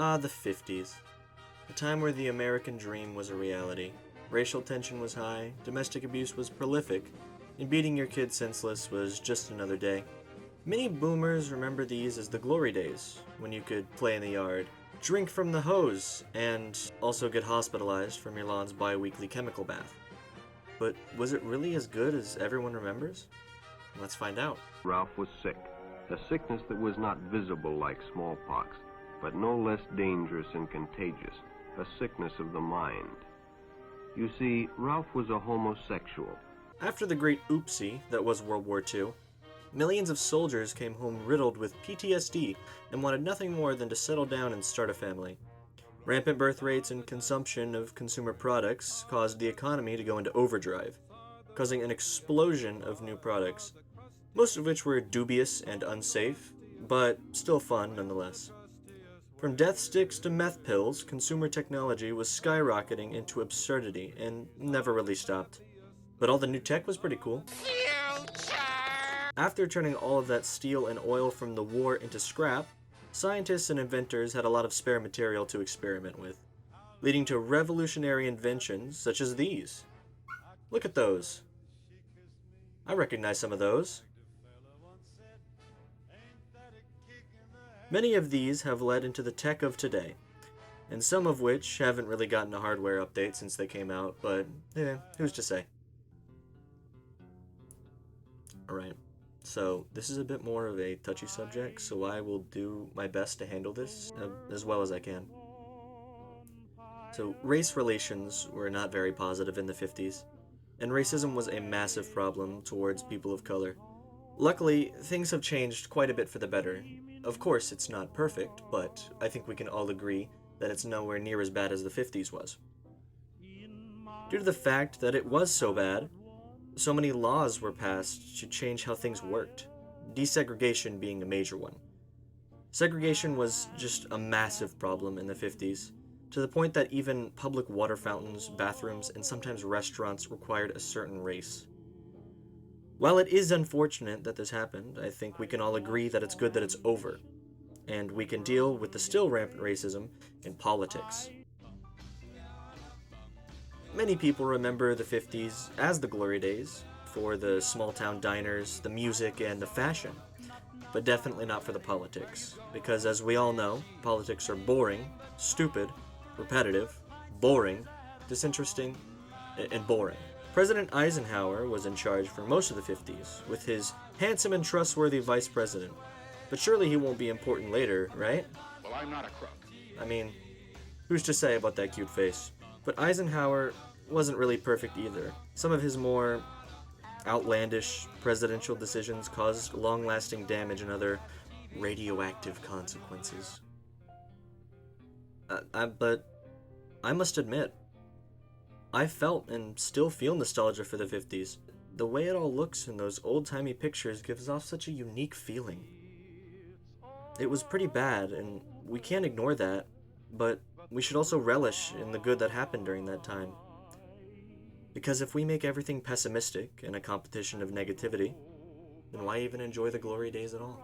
Ah, the 50s. A time where the American dream was a reality. Racial tension was high, domestic abuse was prolific, and beating your kid senseless was just another day. Many boomers remember these as the glory days, when you could play in the yard, drink from the hose, and also get hospitalized from your lawn's bi-weekly chemical bath. But was it really as good as everyone remembers? Let's find out. Ralph was sick, a sickness that was not visible like smallpox, but no less dangerous and contagious, a sickness of the mind. You see, Ralph was a homosexual. After the great oopsie that was World War II, millions of soldiers came home riddled with PTSD and wanted nothing more than to settle down and start a family. Rampant birth rates and consumption of consumer products caused the economy to go into overdrive, causing an explosion of new products, most of which were dubious and unsafe, but still fun nonetheless. From death sticks to meth pills, consumer technology was skyrocketing into absurdity and never really stopped. But all the new tech was pretty cool. After turning all of that steel and oil from the war into scrap, scientists and inventors had a lot of spare material to experiment with, leading to revolutionary inventions such as these. Look at those. I recognize some of those. Many of these have led into the tech of today, and some of which haven't really gotten a hardware update since they came out, but who's to say? Alright, so this is a bit more of a touchy subject, so I will do my best to handle this as well as I can. So, race relations were not very positive in the 50s, and racism was a massive problem towards people of color. Luckily, things have changed quite a bit for the better. Of course, it's not perfect, but I think we can all agree that it's nowhere near as bad as the 50s was. Due to the fact that it was so bad, so many laws were passed to change how things worked, desegregation being a major one. Segregation was just a massive problem in the 50s, to the point that even public water fountains, bathrooms, and sometimes restaurants required a certain race. While it is unfortunate that this happened, I think we can all agree that it's good that it's over, and we can deal with the still rampant racism in politics. Many people remember the 50s as the glory days, for the small-town diners, the music, and the fashion, but definitely not for the politics, because as we all know, politics are boring, stupid, repetitive, boring, disinteresting, and boring. President Eisenhower was in charge for most of the 50s, with his handsome and trustworthy vice president. But surely he won't be important later, right? Well, I'm not a crook. I mean, who's to say about that cute face? But Eisenhower wasn't really perfect either. Some of his more outlandish presidential decisions caused long-lasting damage and other radioactive consequences. But I must admit, I felt and still feel nostalgia for the 50s. The way it all looks in those old-timey pictures gives off such a unique feeling. It was pretty bad, and we can't ignore that, but we should also relish in the good that happened during that time. Because if we make everything pessimistic and a competition of negativity, then why even enjoy the glory days at all?